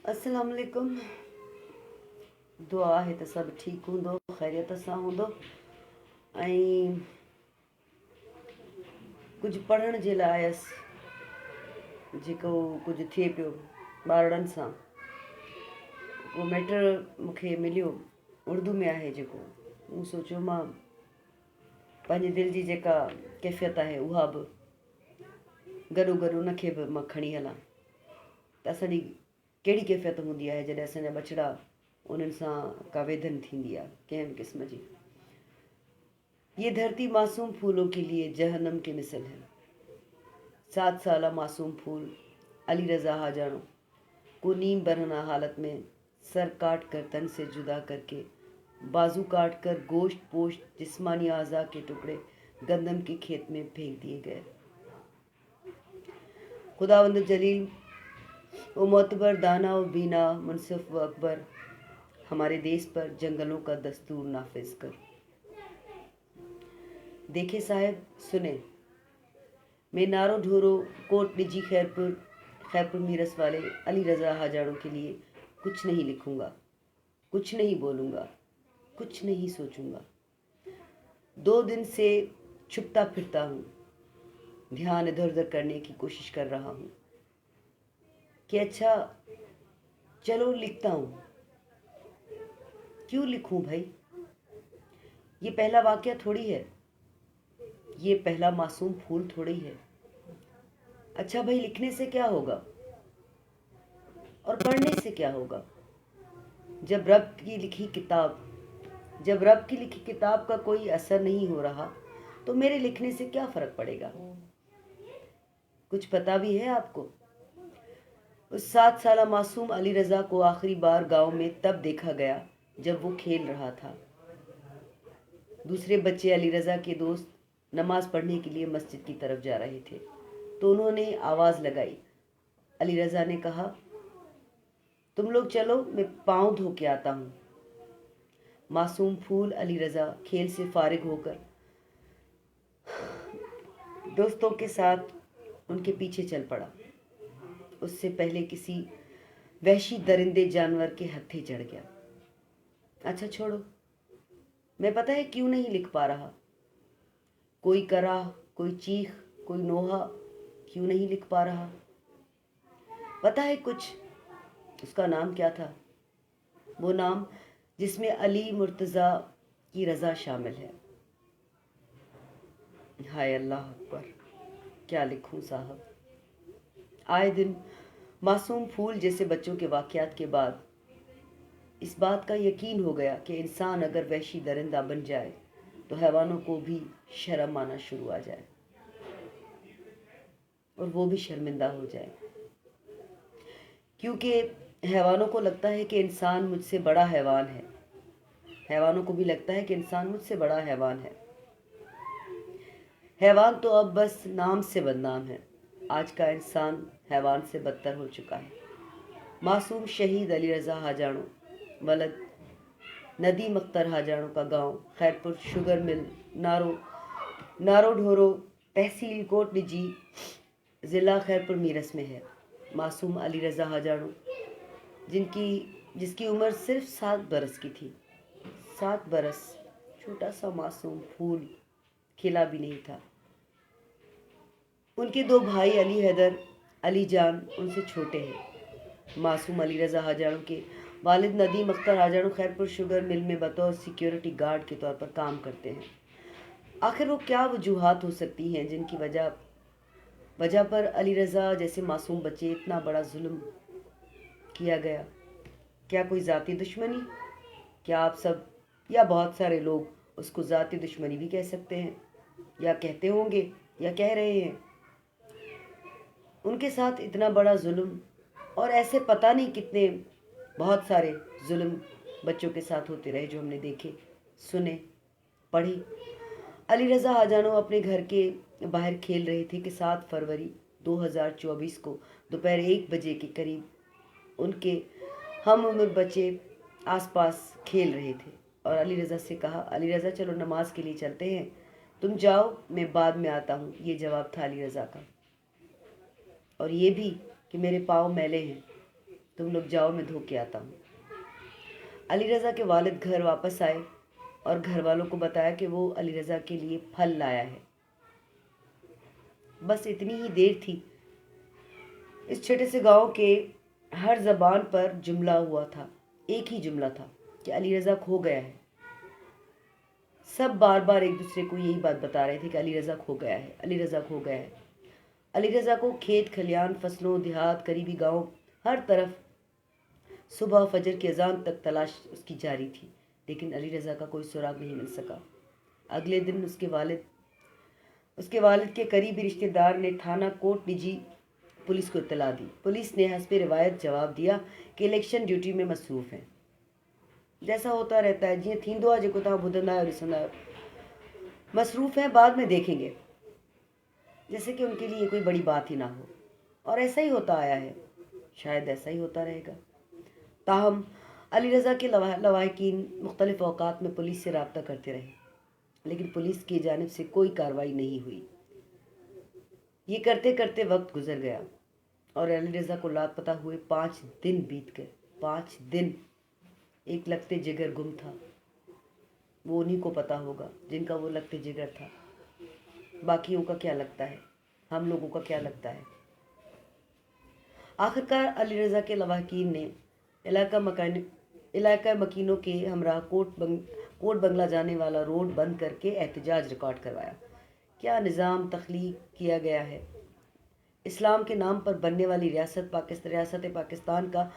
अस्सलाम वालेकुम। दुआ है त सभु ठीकु हूंदो, ख़ैरियत सां हूंदो। ऐं कुझु पढ़ण जे लाइ आयसि, जेको कुझु थिए पियो ॿारड़नि सां। उहो मैटर मूंखे मिलियो, उर्दू में आहे जेको। मूं सोचियो मां पंहिंजे दिलि जी जेका कैफ़ियत आहे उहा बि गॾो गॾु उनखे बि मां खणी हलां। त असांजी कहिड़ी कैफ़ियत हूंदी आहे जॾहिं असांजा बछड़ा उन्हनि सां का वेदन थींदी आहे कंहिं बि क़िस्म जी। ये धरती मासूम फूलों के लिए जहन्नम के मिसल है। 7 साला मासूम फूल अली रज़ा हाजानो को नीम बरहना हालत में सर काट कर तन से जुदा करके, बाजू काट कर गोश्त पोश्त जिस्मानी आज़ा के टुकड़े गंदम के खेत में फेंक दिए गए। खुदावंद जलील वो मोतबर दाना व बीना मुनसिफ व अकबर हमारे देश पर जंगलों का दस्तूर नाफिज कर। देखे साहब सुने, मैं नारो ढोरो कोट निजी खैरपुर मीरस वाले अली रज़ा हाजारों के लिए कुछ नहीं लिखूंगा, कुछ नहीं बोलूँगा, कुछ नहीं सोचूंगा। 2 दिन से छुपता फिरता हूँ, ध्यान इधर उधर करने की कोशिश कर रहा हूँ कि अच्छा चलो लिखता हूँ। क्यों लिखूं भाई? ये पहला वाक़या थोड़ी है, ये पहला मासूम फूल थोड़ी है। अच्छा भाई, लिखने से क्या होगा और पढ़ने से क्या होगा? जब रब की लिखी किताब का कोई असर नहीं हो रहा तो मेरे लिखने से क्या फ़र्क पड़ेगा? कुछ पता भी है आपको? उस 7 साला मासूम अली रज़ा को आखिरी बार गांव में तब देखा गया जब वो खेल रहा था। दूसरे बच्चे अली रज़ा के दोस्त नमाज पढ़ने के लिए मस्जिद की तरफ जा रहे थे तो उन्होंने आवाज़ लगाई। अली रज़ा ने कहा, तुम लोग चलो, मैं पाँव धो के आता हूँ। मासूम फूल अली रज़ा खेल से फारिग होकर दोस्तों के साथ उनके पीछे चल पड़ा। उससे पहले किसी वहशी दरिंदे जानवर के हत्थे चढ़ गया। अच्छा छोड़ो, मैं पता है क्यों नहीं लिख पा रहा। कोई कराह, कोई चीख, कोई नोहा, क्यों नहीं लिख पा रहा? पता है कुछ? उसका नाम क्या था? वो नाम जिसमें अली मुर्तज़ा की रज़ा शामिल है। हाय अल्लाह अकबर, क्या लिखूं साहब। आए दिन मासूम फूल जैसे बच्चों के वाक़यात के बाद इस बात का यकीन हो गया कि इंसान अगर वहशी दरिंदा बन जाए तो हैवानों को भी शर्म आना शुरू आ जाए और वो भी शर्मिंदा हो जाए, क्योंकि हैवानों को लगता है कि इंसान मुझसे बड़ा हैवान है। हैवानों को भी लगता है कि इंसान मुझसे बड़ा हैवान है। हैवान तो अब बस नाम से बदनाम है। आज का इंसान हैवान से बदतर हो चुका है। मासूम शहीद अली रज़ा हाजानो वलद नदीम अख्तर हाजानो का गांव खैरपुर शुगर मिल नारो ढोरो तहसील कोट निजी ज़िला खैरपुर मीरस में है। मासूम अली रज़ा हाजानो जिसकी उम्र सिर्फ 7 बरस की थी। 7 बरस, छोटा सा मासूम फूल खिला भी नहीं था। उनके 2 भाई अली हैदर, अली जान उनसे छोटे हैं। मासूम अली रज़ा हाजानो के वालिद नदीम अख्तर हाजानो खैरपुर शुगर मिल में बतौर सिक्योरिटी गार्ड के तौर पर काम करते हैं। आखिर वो क्या वजूहात हो सकती हैं जिनकी वजह पर अली रज़ा जैसे मासूम बच्चे इतना बड़ा जुल्म किया गया? क्या कोई ज़ाती दुश्मनी? क्या आप सब या बहुत सारे लोग उसको ज़ाती दुश्मनी भी कह सकते हैं, या कहते होंगे, या कह रहे हैं। उनके साथ इतना बड़ा जुल्म और ऐसे पता नहीं कितने बहुत सारे जुल्म बच्चों के साथ होते रहे जो हमने देखे, सुने, पढ़े। अली रज़ा हाजानो अपने घर के बाहर खेल रहे थे कि 7 फरवरी 2024 को दोपहर 1 बजे के करीब उनके हम उम्र बच्चे आसपास खेल रहे थे और अली रज़ा से कहा, अली रज़ा चलो नमाज के लिए चलते हैं, तुम जाओ, मैं बाद में आता हूँ। ये जवाब था अली रज़ा का। और ये भी कि मेरे पाँव मैले हैं। तुम लोग जाओ, मैं धो के आता हूँ। अली रज़ा के वालिद घर वापस आए और घर वालों को बताया कि वो अली रज़ा के लिए फल लाया है। बस इतनी ही देर थी। इस छोटे से गांव के हर ज़बान पर जुमला हुआ था, एक ही जुमला था कि अली रज़ा खो गया है। सब बार बार एक दूसरे को यही बात बता रहे थे कि अली रज़ा खो गया है, अली रज़ा खो गया है। अली रज़ा को खेत खलियान, फसलों, देहात, करीबी गांव, हर तरफ सुबह फजर की अजान तक तलाश उसकी जारी थी, लेकिन अली रज़ा का कोई सुराग नहीं मिल सका। अगले दिन उसके वालिद के करीबी रिश्तेदार ने थाना कोट निजी पुलिस को इत्तला दी। पुलिस ने हस्बे रिवायत जवाब दिया कि इलेक्शन ड्यूटी में मसरूफ़ हैं। जैसा होता रहता है, जीअं थींदो आहे जेको तव्हां ॿुधंदा आहियो ॾिसंदा आहियो। मसरूफ़ हैं, बाद में देखेंगे, जैसे कि उनके लिए कोई बड़ी बात ही ना हो। और ऐसा ही होता आया है, शायद ऐसा ही होता रहेगा। ताहम अली रज़ा के लवाहिकीन मुख्तलिफ औकात में पुलिस से रब्ता करते रहे, लेकिन पुलिस की जानिब से कोई कार्रवाई नहीं हुई। ये करते करते वक्त गुजर गया और अली रज़ा को लापता हुए 5 दिन बीत गए। 5 दिन। एक लगते जिगर गुम था। वो उन्हीं को पता होगा जिनका वो लगते जिगर था। बाकियों का क्या लगता है, हम लोगों का क्या लगता है। आखिरकार अली रज़ा के लवाहिकीन ने इलाका मकीनों के हमरा कोट बंगला जाने वाला रोड बंद करके एहतजाज रिकॉर्ड करवाया। क्या निज़ाम तख्लीक किया गया है। इस्लाम के नाम पर बनने वाली रियासत पाकिस्तान का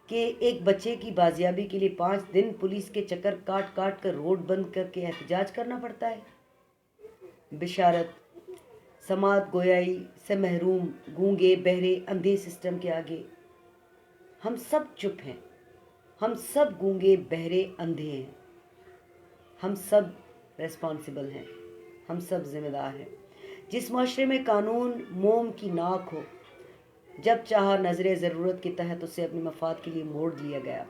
के एक बच्चे की बाजियाबी के लिए 5 दिन पुलिस के चक्कर काट काट कर रोड बंद करके एहतजाज करना पड़ता है। बिशारत, समात गोयाई से महरूम गूंगे बहरे अंधे सिस्टम के आगे हम सब चुप हैं। हम सब गूंगे बहरे अंधे हैं। हम सब रेस्पॉन्सिबल हैं। हम सब जिम्मेदार हैं। जिस माशरे में कानून मोम की नाक हो, जब चाहा नजर ज़रूरत के तहत उसे अपने मफाद के लिए मोड़ लिया गया,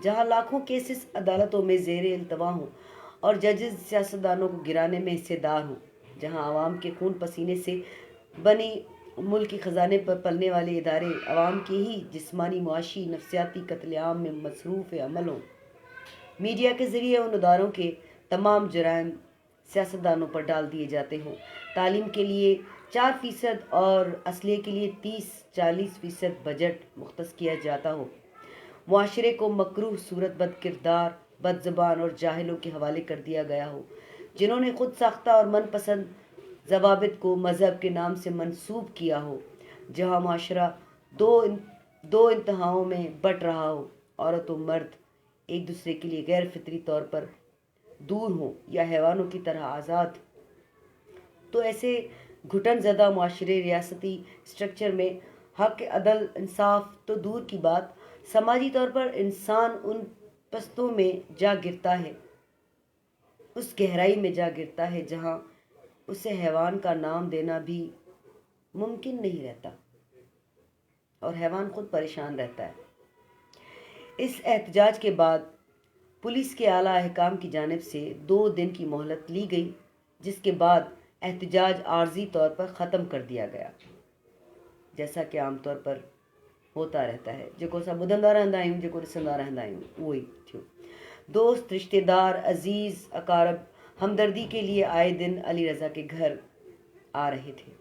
जहाँ लाखों केसेस अदालतों में ज़ेरे इल्तवा हों और जजेस सियासतदानों को गिराने में हिस्सेदार हों, जहाँ आवाम के खून पसीने से बनी मुल्क के ख़जाने पर पलने वाले इदारे आवाम के ही जिस्मानी, मुआशी, नफसियाती कत्लेआम में मसरूफ़ अमल हों, मीडिया के ज़रिए उन इदारों के तमाम जुराइम सियासतदानों पर डाल दिए जाते हों, तालीम के लिए 4% और असले के लिए 30-40% बजट मुख्तस किया जाता हो, मुआशरे को मकरूह सूरत बदकिरदार, बदज़बान और जाहिलों के हवाले कर दिया गया हो, जिन्होंने खुद साख्ता और मनपसंद ज़वाबित को मज़हब के नाम से मंसूब किया हो, जहाँ मुआशरा दो इंतहाओं में बट रहा हो, औरत और मर्द एक दूसरे के लिए गैर फितरी तौर पर दूर हों या हैवानों की तरह आज़ाद, तो ऐसे घुटन ज़दा मुआशरे रियासती स्ट्रक्चर में हक, अदल, इंसाफ तो दूर की बात, समाजी तौर पर इंसान उन पस्तों में जा गिरता है, उस गहराई में जा गिरता है जहाँ उसे हैवान का नाम देना भी मुमकिन नहीं रहता और हैवान खुद परेशान रहता है। इस एहतजाज के बाद पुलिस के आला अहकाम की जानिब से 2 दिन की मोहलत ली गई, जिसके बाद एहतजाज आर्जी तौर पर ख़त्म कर दिया गया, जैसा कि आम तौर पर होता रहता है। जेको असां ॿुधंदा रहंदा आहियूं, जेको ॾिसंदा रहंदा आहियूं, उहो ई थियो। दोस्त, रिश्तेदार, अजीज़, अकारब हमदर्दी के लिए आए दिन अली रज़ा के घर आ रहे थे।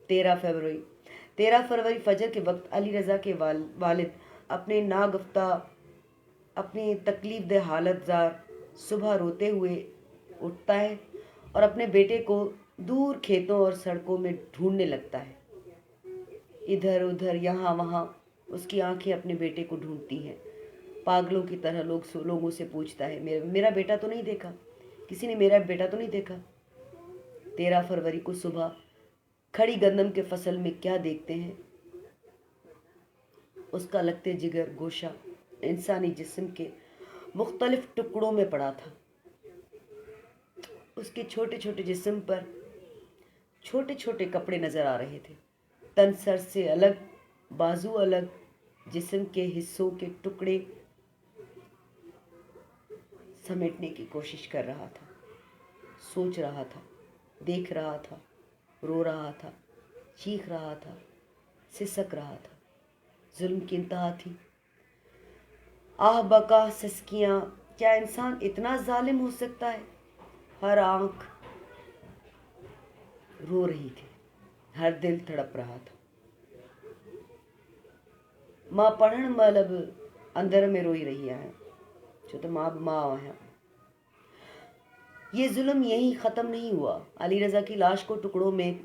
13 फरवरी फजर के वक्त अली रज़ा के वालिद अपने नागफ्ता, अपनी तकलीफ दह हालत जार सुबह रोते हुए उठता है और अपने बेटे को दूर खेतों और सड़कों में ढूंढने लगता है। इधर उधर, यहाँ वहाँ उसकी आंखें अपने बेटे को ढूंढती हैं। पागलों की तरह लोगों से पूछता है, मेरा बेटा तो नहीं देखा, किसी ने मेरा बेटा तो नहीं देखा। 13 फरवरी को सुबह खड़ी गंदम के फसल में क्या देखते हैं, उसका लगते जिगर गोशा इंसानी जिस्म के मुख्तलिफ टुकड़ों में पड़ा था। उसके छोटे छोटे जिस्म पर छोटे छोटे कपड़े नजर आ रहे थे। तन सर से अलग, बाजू अलग, जिस्म के हिस्सों के टुकड़े समेटने की कोशिश कर रहा था, सोच रहा था, देख रहा था, रो रहा था, चीख रहा था, सिसक रहा था। जुल्म की इंतहा थी। आह बका सिसकियाँ, क्या इंसान इतना जालिम हो सकता है? हर आंख रो रही थी, हर दिल तड़प रहा था। मां पढ़ण महिल बि अंदर में रोई रही आहियां, छो त मां बि मां आहियां। ये जुल्म यहीं ख़त्म नहीं हुआ। अली रज़ा की लाश को टुकड़ों में,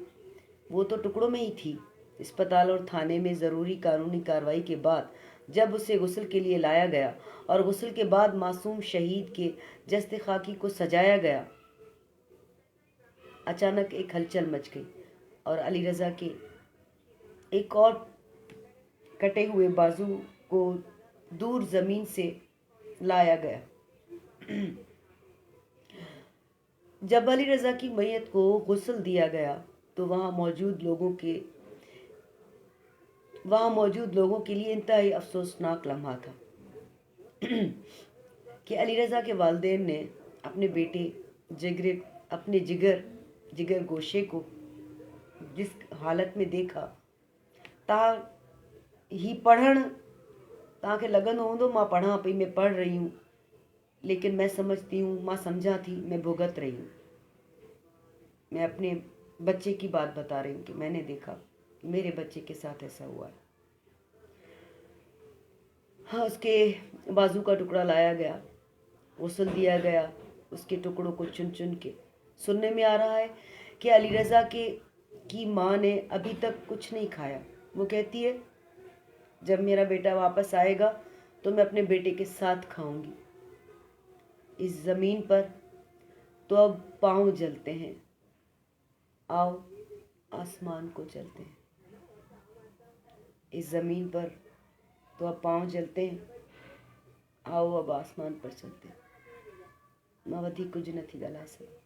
वो तो टुकड़ों में ही थी। अस्पताल और थाने में ज़रूरी कानूनी कार्रवाई के बाद जब उसे गुस्ल के लिए लाया गया और गुस्ल के बाद मासूम शहीद के जस्ते खाकी को सजाया गया, अचानक एक हलचल मच गई और अली रज़ा के एक और कटे हुए बाजू को दूर ज़मीन से लाया गया। जब अली रज़ा की मैयत को गुस्ल दिया गया तो वहाँ मौजूद लोगों के लिए इंतहाई अफसोसनाक लम्हा था कि अली रज़ा के वालिदैन ने अपने बेटे अपने जिगर गोशे को जिस हालत में देखा, ता ही पढ़ण तव्हांखे लॻंदो हूंदो मां पढ़ां पई, मैं पढ़ रही हूँ, लेकिन मैं समझती हूँ, मां समझा थी, मैं भुगत रही हूँ। मैं अपने बच्चे की बात बता रही हूँ कि मैंने देखा, मेरे बच्चे के साथ ऐसा हुआ है। हाँ, उसके बाजू का टुकड़ा लाया गया, गुस्ल दिया गया, उसके टुकड़ों को चुन चुन के। सुनने में आ रहा है कि अली रज़ा की माँ ने अभी तक कुछ नहीं खाया। वो कहती है, जब मेरा बेटा वापस आएगा तो मैं अपने बेटे के साथ खाऊंगी। इस ज़मीन पर तो अब पाँव जलते हैं, आओ आसमान को चलते हैं। इस ज़मीन पर तो अब पाँव जलते हैं, आओ अब आसमान पर चलते हैं। मां वधीक कुझु नथी ॻाल्हाए सघां।